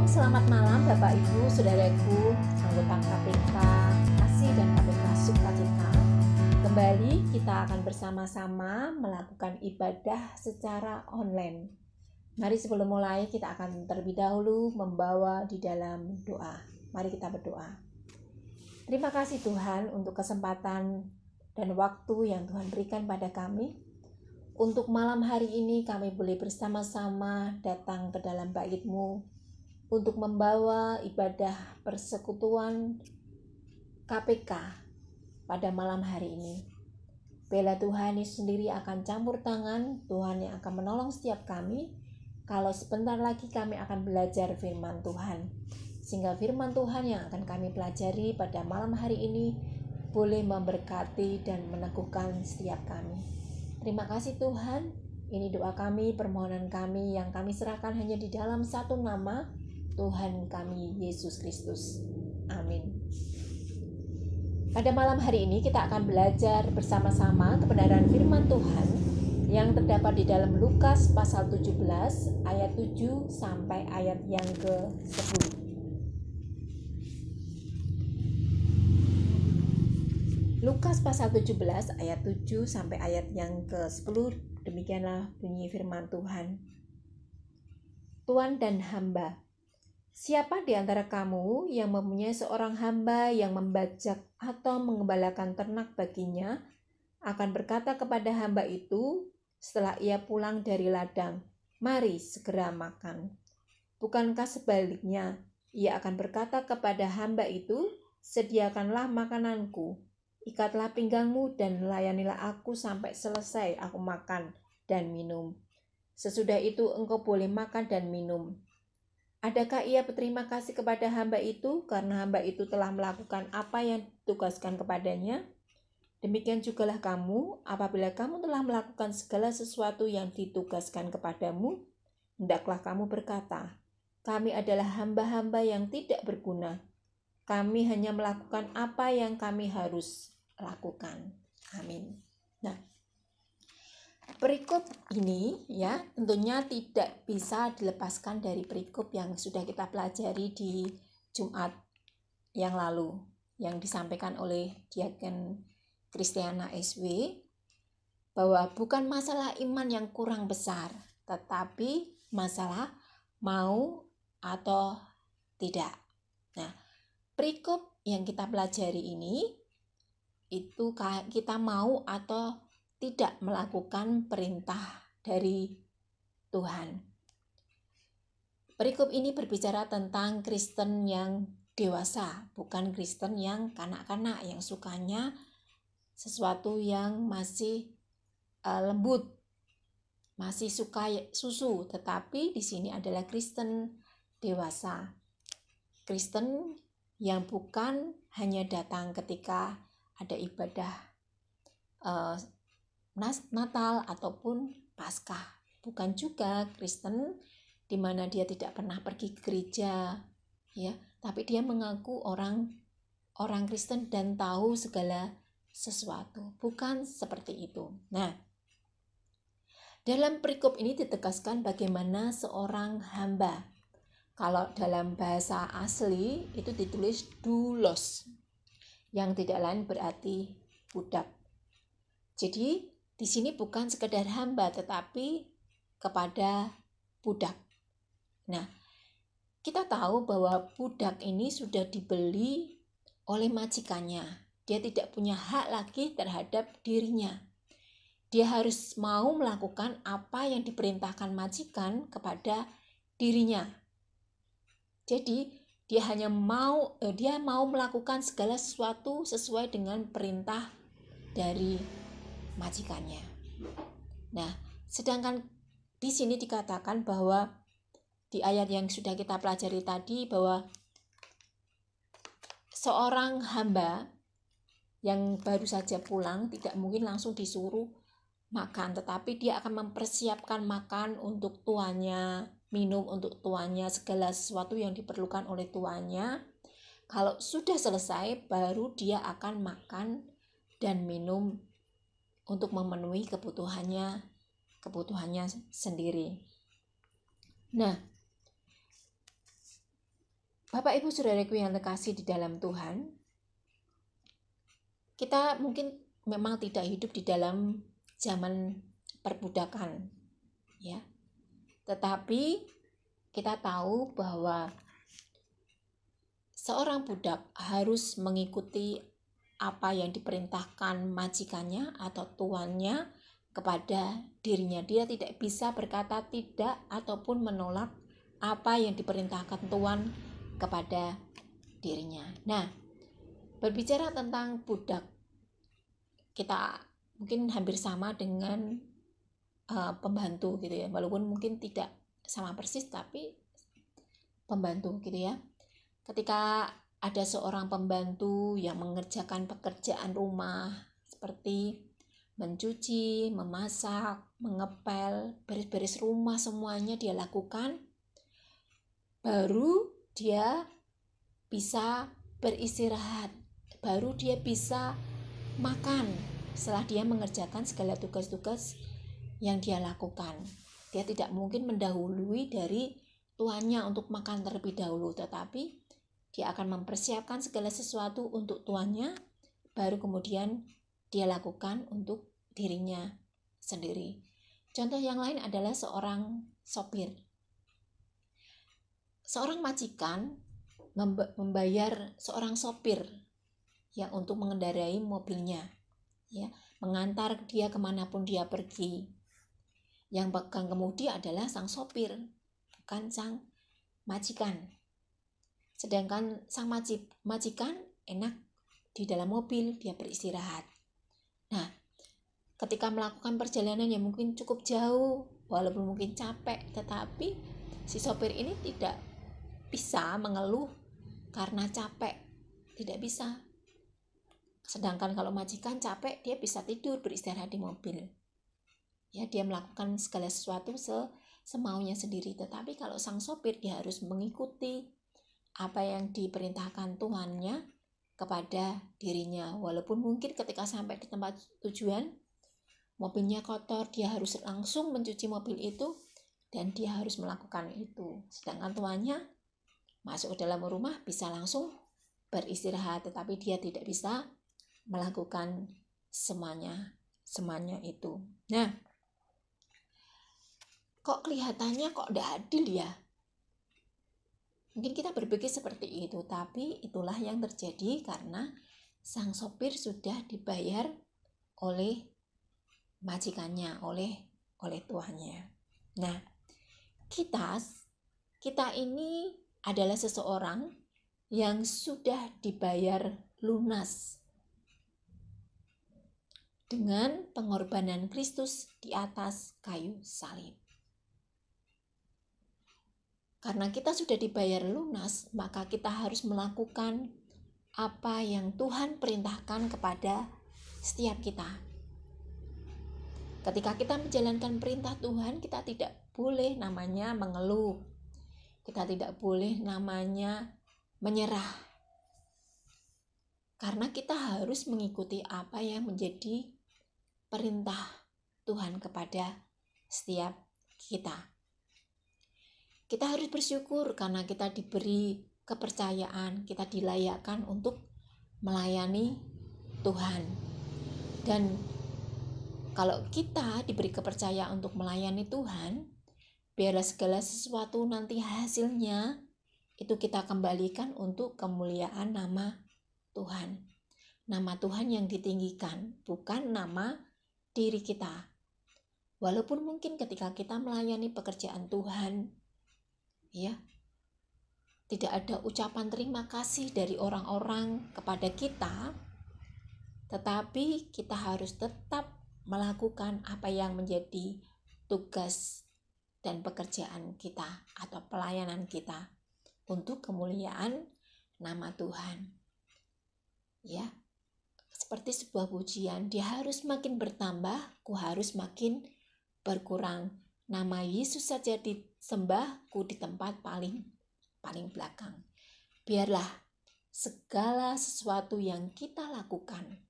Selamat malam Bapak Ibu, Saudaraku, anggota KPK Kasih dan KPK Sukacita. Kembali kita akan bersama-sama melakukan ibadah secara online. Mari sebelum mulai kita akan terlebih dahulu membawa di dalam doa. Mari kita berdoa. Terima kasih Tuhan untuk kesempatan dan waktu yang Tuhan berikan pada kami. Untuk malam hari ini kami boleh bersama-sama datang ke dalam bait-Mu untuk membawa ibadah persekutuan KPK pada malam hari ini. Bela Tuhan Yesus sendiri akan campur tangan, Tuhan yang akan menolong setiap kami. Kalau sebentar lagi kami akan belajar firman Tuhan, sehingga firman Tuhan yang akan kami pelajari pada malam hari ini boleh memberkati dan meneguhkan setiap kami. Terima kasih Tuhan, ini doa kami, permohonan kami yang kami serahkan hanya di dalam satu nama, Tuhan kami Yesus Kristus. Amin. Pada malam hari ini kita akan belajar bersama-sama kebenaran firman Tuhan yang terdapat di dalam Lukas pasal 17 ayat 7 sampai ayat yang ke-10. Lukas pasal 17 ayat 7 sampai ayat yang ke-10, demikianlah bunyi firman Tuhan. Tuan dan hamba. Siapa di antara kamu yang mempunyai seorang hamba yang membajak atau mengembalakan ternak baginya, akan berkata kepada hamba itu setelah ia pulang dari ladang, "Mari segera makan." Bukankah sebaliknya, ia akan berkata kepada hamba itu, "Sediakanlah makananku, ikatlah pinggangmu dan layanilah aku sampai selesai aku makan dan minum. Sesudah itu engkau boleh makan dan minum." Adakah ia berterima kasih kepada hamba itu karena hamba itu telah melakukan apa yang ditugaskan kepadanya? Demikian jugalah kamu, apabila kamu telah melakukan segala sesuatu yang ditugaskan kepadamu, hendaklah kamu berkata, "Kami adalah hamba-hamba yang tidak berguna. Kami hanya melakukan apa yang kami harus lakukan." Amin. Nah, perikop ini ya tentunya tidak bisa dilepaskan dari perikop yang sudah kita pelajari di Jumat yang lalu yang disampaikan oleh Diaken Kristiana SW, bahwa bukan masalah iman yang kurang besar, tetapi masalah mau atau tidak. Nah, perikop yang kita pelajari ini itu kita mau atau tidak melakukan perintah dari Tuhan. Perikop ini berbicara tentang Kristen yang dewasa, bukan Kristen yang kanak-kanak yang sukanya sesuatu yang masih lembut, masih suka susu, tetapi di sini adalah Kristen dewasa. Kristen yang bukan hanya datang ketika ada ibadah Natal ataupun Paskah. Bukan juga Kristen di mana dia tidak pernah pergi ke gereja, ya, tapi dia mengaku orang Kristen dan tahu segala sesuatu. Bukan seperti itu. Nah, dalam perikop ini ditegaskan bagaimana seorang hamba. Kalau dalam bahasa asli itu ditulis doulos, yang tidak lain berarti budak. Jadi di sini bukan sekedar hamba tetapi kepada budak. Nah, kita tahu bahwa budak ini sudah dibeli oleh majikannya. Dia tidak punya hak lagi terhadap dirinya. Dia harus mau melakukan apa yang diperintahkan majikan kepada dirinya. Jadi dia mau melakukan segala sesuatu sesuai dengan perintah dari majikannya. Nah, sedangkan di sini dikatakan bahwa di ayat yang sudah kita pelajari tadi bahwa seorang hamba yang baru saja pulang tidak mungkin langsung disuruh makan, tetapi dia akan mempersiapkan makan untuk tuannya, minum untuk tuannya, segala sesuatu yang diperlukan oleh tuannya. Kalau sudah selesai, baru dia akan makan dan minum untuk memenuhi kebutuhannya sendiri. Nah, Bapak Ibu Saudaraku yang terkasih di dalam Tuhan, kita mungkin memang tidak hidup di dalam zaman perbudakan, ya. Tetapi kita tahu bahwa seorang budak harus mengikuti apa yang diperintahkan majikannya atau tuannya kepada dirinya. Dia tidak bisa berkata tidak ataupun menolak apa yang diperintahkan tuan kepada dirinya. Nah, berbicara tentang budak, kita mungkin hampir sama dengan pembantu gitu ya, walaupun mungkin tidak sama persis tapi pembantu gitu ya. Ketika ada seorang pembantu yang mengerjakan pekerjaan rumah seperti mencuci, memasak, mengepel, beres-beres rumah, semuanya dia lakukan, baru dia bisa beristirahat, baru dia bisa makan setelah dia mengerjakan segala tugas-tugas yang dia lakukan. Dia tidak mungkin mendahului dari tuannya untuk makan terlebih dahulu, tetapi dia akan mempersiapkan segala sesuatu untuk tuannya, baru kemudian dia lakukan untuk dirinya sendiri. Contoh yang lain adalah seorang sopir. Seorang majikan membayar seorang sopir yang untuk mengendarai mobilnya, ya, mengantar dia kemanapun dia pergi. Yang pegang kemudi adalah sang sopir, bukan sang majikan. Sedangkan sang majikan enak di dalam mobil, dia beristirahat. Nah, ketika melakukan perjalanan yang mungkin cukup jauh, walaupun mungkin capek, tetapi si sopir ini tidak bisa mengeluh karena capek, tidak bisa. Sedangkan kalau majikan capek, dia bisa tidur beristirahat di mobil. Ya, dia melakukan segala sesuatu semaunya sendiri. Tetapi kalau sang sopir, dia harus mengikuti apa yang diperintahkan tuannya kepada dirinya. Walaupun mungkin ketika sampai di tempat tujuan, mobilnya kotor, dia harus langsung mencuci mobil itu dan dia harus melakukan itu. Sedangkan tuannya masuk ke dalam rumah bisa langsung beristirahat, tetapi dia tidak bisa melakukan semuanya itu. Nah, kok kelihatannya kok tidak adil ya? Mungkin kita berpikir seperti itu, tapi itulah yang terjadi karena sang sopir sudah dibayar oleh majikannya, oleh tuannya. Nah, kita ini adalah seseorang yang sudah dibayar lunas dengan pengorbanan Kristus di atas kayu salib. Karena kita sudah dibayar lunas, maka kita harus melakukan apa yang Tuhan perintahkan kepada setiap kita. Ketika kita menjalankan perintah Tuhan, kita tidak boleh namanya mengeluh. Kita tidak boleh namanya menyerah. Karena kita harus mengikuti apa yang menjadi perintah Tuhan kepada setiap kita. Kita harus bersyukur karena kita diberi kepercayaan, kita dilayakkan untuk melayani Tuhan. Dan kalau kita diberi kepercayaan untuk melayani Tuhan, biarlah segala sesuatu nanti hasilnya itu kita kembalikan untuk kemuliaan nama Tuhan. Nama Tuhan yang ditinggikan, bukan nama diri kita. Walaupun mungkin ketika kita melayani pekerjaan Tuhan, ya, tidak ada ucapan terima kasih dari orang-orang kepada kita, tetapi kita harus tetap melakukan apa yang menjadi tugas dan pekerjaan kita atau pelayanan kita untuk kemuliaan nama Tuhan. Ya, seperti sebuah pujian, dia harus makin bertambah, ku harus makin berkurang. Nama Yesus saja disembah, ku di tempat paling belakang. Biarlah segala sesuatu yang kita lakukan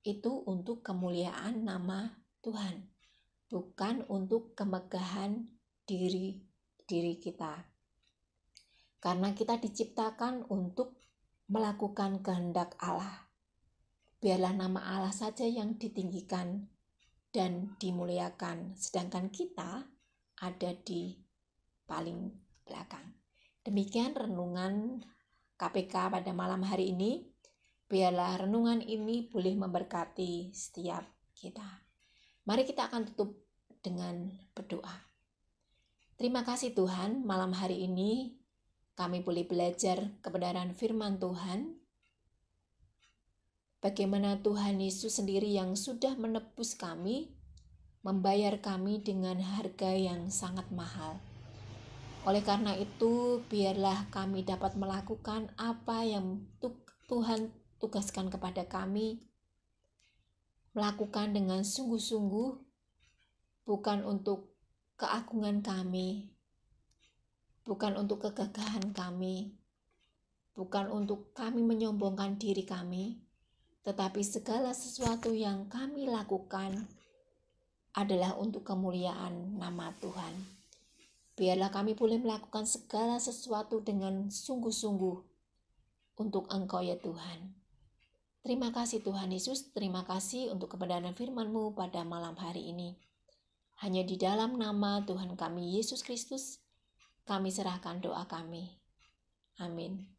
itu untuk kemuliaan nama Tuhan, bukan untuk kemegahan diri kita. Karena kita diciptakan untuk melakukan kehendak Allah. Biarlah nama Allah saja yang ditinggikan dan dimuliakan, sedangkan kita ada di paling belakang. Demikian renungan KPK pada malam hari ini. Biarlah renungan ini boleh memberkati setiap kita. Mari kita akan tutup dengan berdoa. Terima kasih Tuhan, malam hari ini kami boleh belajar kebenaran firman Tuhan. Bagaimana Tuhan Yesus sendiri yang sudah menebus kami, membayar kami dengan harga yang sangat mahal. Oleh karena itu, biarlah kami dapat melakukan apa yang Tuhan tugaskan kepada kami, melakukan dengan sungguh-sungguh, bukan untuk keagungan kami, bukan untuk kegagahan kami, bukan untuk kami menyombongkan diri kami, tetapi segala sesuatu yang kami lakukan adalah untuk kemuliaan nama Tuhan. Biarlah kami boleh melakukan segala sesuatu dengan sungguh-sungguh untuk Engkau ya Tuhan. Terima kasih Tuhan Yesus, terima kasih untuk kebenaran firman-Mu pada malam hari ini. Hanya di dalam nama Tuhan kami Yesus Kristus, kami serahkan doa kami. Amin.